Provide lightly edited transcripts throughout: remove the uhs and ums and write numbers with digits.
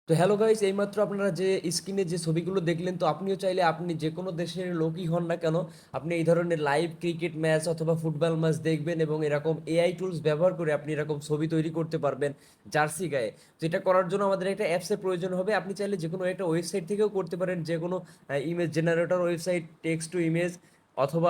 তো hello guys, এইমাত্র আপনারা যে স্ক্রিনে যে ছবিগুলো দেখলেন, তো আপনিও চাইলে আপনি যে কোনো দেশের লোকই হন না কেন, আপনি এই ধরনের লাইভ ক্রিকেট ম্যাচ অথবা ফুটবল ম্যাচ দেখবেন এবং এরকম এআই টুলস ব্যবহার করে আপনি এরকম ছবি তৈরি করতে পারবেন জার্সি গায়ে। তো এটা করার জন্য আমাদের একটা অ্যাপসের প্রয়োজন হবে। আপনি চাইলে যে কোনো একটা ওয়েবসাইট থেকেও করতে পারেন, যে কোনো image generator website, text to image, অথবা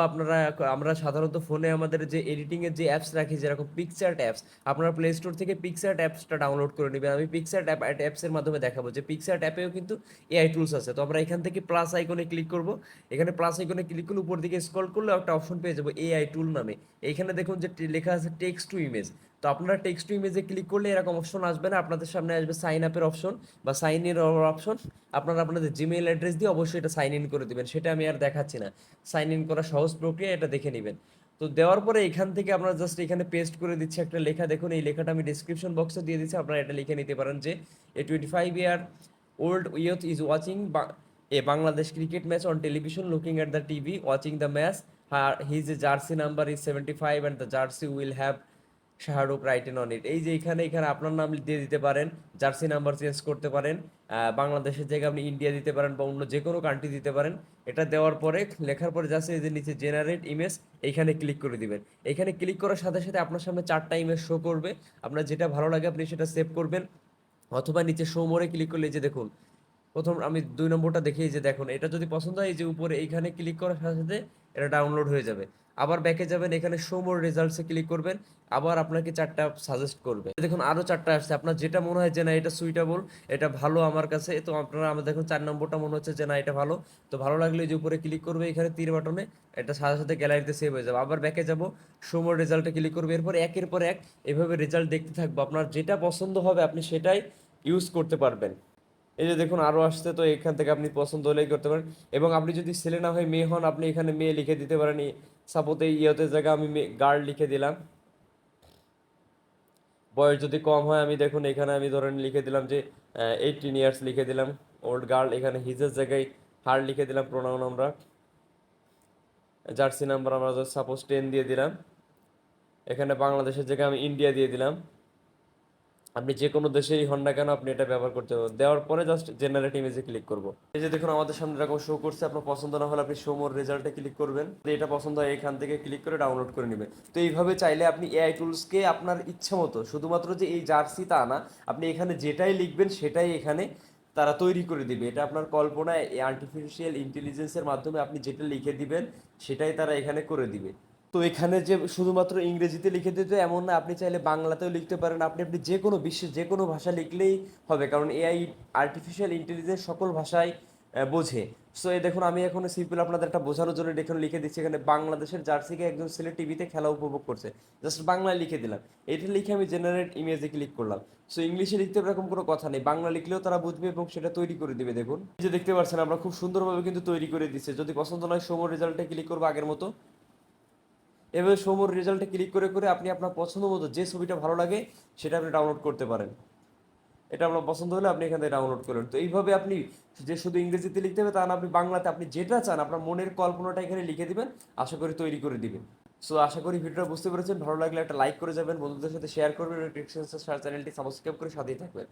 আমরা সাধারণত ফোনে আমাদের যে এডিটিং এর যে অ্যাপস রাখি, যেরকম পিকচার্ট অ্যাপস, আপনারা প্লে স্টোর থেকে পিক্সার্ট অ্যাপসটা ডাউনলোড করে নেবেন। আমি পিক্সার্ট অ্যাপসের মাধ্যমে দেখাবো যে পিক্সার্ট অ্যাপেও কিন্তু এআই টুলস আছে। তো আমরা এখান থেকে প্লাস আইকনে ক্লিক করব। এখানে প্লাস আইকনে ক্লিক করলে উপর দিকে স্ক্রল করলে একটা অপশন পেয়ে যাবো এআই টুল নামে। এইখানে দেখুন যে লেখা আছে টেক্সট টু ইমেজ। তো আপনারা টেক্সট টু ইমেজে ক্লিক করলে এরকম অপশন আসবে না, আপনাদের সামনে আসবে সাইন আপের অপশন বা সাইন ইন অপশন। আপনারা আপনাদের জিমেইল অ্যাড্রেস দিয়ে অবশ্যই এটা সাইন ইন করে দিবেন, সেটা আমি আর দেখাচ্ছি না। সাইন ইন করা সহজ প্রক্রিয়া, এটা দেখে নেবেন। তো দেওয়ার পরে এখান থেকে আমরা জাস্ট এখানে পেস্ট করে দিচ্ছি একটা লেখা। দেখুন এই লেখাটা আমি ডিসক্রিপশন বক্সে দিয়ে দিচ্ছি, আপনারা এটা লিখে নিতে পারেন যে এ 25 year old youth is watching a Bangladesh cricket match on television, looking at the TV, watching the match. His jersey number is 75 and the jersey will have Shahrukh written on it. এই যে এখানে এখানে আপনার নাম দিয়ে দিতে পারেন, জার্সি নাম্বার চেঞ্জ করতে পারেন, বাংলাদেশের জায়গায় আপনি ইন্ডিয়া দিতে পারেন বা অন্য যে কোনো কান্ট্রি দিতে পারেন। এটা দেওয়ার পরে লেখার পরে জাস্ট এই যে নিচে জেনারেট ইমেজ, এইখানে ক্লিক করে দিবেন। এখানে ক্লিক করার সাথে সাথে আপনার সামনে 4টা ইমেজ শো করবে। আপনার যেটা ভালো লাগে আপনি সেটা সেভ করবেন, অথবা নিচে শো মোরে ক্লিক করলে এই যে দেখুন, প্রথম আমি 2 নম্বরটা দেখি। এই যে দেখুন, এটা যদি পছন্দ হয় এই যে উপরে এইখানে ক্লিক করার সাথে সাথে এটা ডাউনলোড হয়ে যাবে। আবার ব্যাকে যাবেন, এখানে শো মোর রেজাল্টসে ক্লিক করবেন, আবার আপনাকে 4টা সাজেস্ট করবে। দেখুন আরো 4টা আসছে, আপনার যেটা মনে হয় যে না এটা সুইটেবল, এটা ভালো আমার কাছে, তো আপনারা আমাদের দেখুন 4 নম্বরটা মনে হচ্ছে যে না এটা ভালো। তো ভালো লাগলে এই যে উপরে ক্লিক করবে এখানে তীর বাটনে, এটা সাথে সাথে গ্যালারিতে সেভ হয়ে যাবে। আবার ব্যাকে যাব, শো মোর রেজাল্টে ক্লিক করবে, এরপর একের পর এক এভাবে রেজাল্ট দেখতে থাকবো। আপনার যেটা পছন্দ হবে আপনি সেটাই ইউজ করতে পারবেন। এই যে দেখুন আরো আসছে, তো এখান থেকে আপনি পছন্দ হলেই করতে পারেন। এবং আপনি যদি ছেলে না হয় মেয়ে হন, আপনি এখানে মেয়ে লিখে দিতে পারেন। সাপোজ এই ইয়েতে জায়গায় আমি গার্ল লিখে দিলাম। বয়স যদি কম হয়, আমি দেখুন এখানে আমি ধরেন লিখে দিলাম যে 18 ইয়ার্স লিখে দিলাম। ওল্ড গার্ল, এখানে হিজের জায়গায় হার লিখে দিলাম। প্রোনাউন আমরা জার্সি নাম্বার আমরা সাপোজ 10 দিয়ে দিলাম। এখানে বাংলাদেশের জায়গায় আমি ইন্ডিয়া দিয়ে দিলাম। আপনি যে কোনো দেশেই হন না কেন আপনি এটা ব্যবহার করতে পারবেন। দেওয়ার পরে জাস্ট জেনারেট ইমেজে ক্লিক করব। এই যে দেখুন আমাদের সামনে এরকম শো করছে। আপনার পছন্দ না হলে আপনি শো মোর রেজাল্টে ক্লিক করবেন, যদি এটা পছন্দ হয় এখান থেকে ক্লিক করে ডাউনলোড করে নেবেন। তো এইভাবে চাইলে আপনি এআই টুলসকে আপনার ইচ্ছা মতো, শুধুমাত্র যে এই জার্সি তা না, আপনি এখানে যেটাই লিখবেন সেটাই এখানে তারা তৈরি করে দিবে। এটা আপনার কল্পনা, এই আর্টিফিশিয়াল ইন্টেলিজেন্সের মাধ্যমে আপনি যেটা লিখে দিবেন সেটাই তারা এখানে করে দিবে। তো এখানে যে শুধুমাত্র ইংরেজিতে লিখে দিতে এমন না, আপনি চাইলে বাংলাতেও লিখতে পারেন। আপনি আপনি যে কোনো বিশ্বের যে কোনো ভাষা লিখলেই হবে, কারণ এআই আর্টিফিশিয়াল ইন্টেলিজেন্স সকল ভাষায় বোঝে। সো এই দেখুন আমি এখন সিম্পল আপনাদের একটা বোঝানোর জন্য দেখুন লিখে দিচ্ছি। এখানে বাংলাদেশের জার্সিকে একজন ছেলে টিভিতে খেলা উপভোগ করছে, জাস্ট বাংলায় লিখে দিলাম। এটা লিখে আমি জেনারেট ইমেজে ক্লিক করলাম। সো ইংলিশে লিখতে হবে এরকম কোনো কথা নেই, বাংলা লিখলেও তারা বুঝবে এবং সেটা তৈরি করে দিবে। দেখুন এই যে দেখতে পাচ্ছেন আমরা খুব সুন্দরভাবে কিন্তু তৈরি করে দিচ্ছে। যদি পছন্দ নয় সময় রেজাল্টে ক্লিক করবো আগের মতো। এভাবে সমুর রেজাল্টে ক্লিক করে করে আপনি আপনার পছন্দ মতো যে ছবিটা ভালো লাগে সেটা আপনি ডাউনলোড করতে পারেন। এটা আপনার পছন্দ হলে আপনি এখান থেকে ডাউনলোড করলেন। তো এইভাবে আপনি যে শুধু ইংরেজিতে লিখতে হবে তা না, আপনি বাংলাতে আপনি যেটা চান আপনার মনের কল্পনাটা এখানে লিখে দিবেন, আশা করি তৈরি করে দিবেন। সো আশা করি ভিডিওটা বুঝতে পেরেছেন। ভালো লাগলে একটা লাইক করে যাবেন, বন্ধুদের সাথে শেয়ার করবেন এবং চ্যানেলটি সাবস্ক্রাইব করে সাথেই থাকবেন।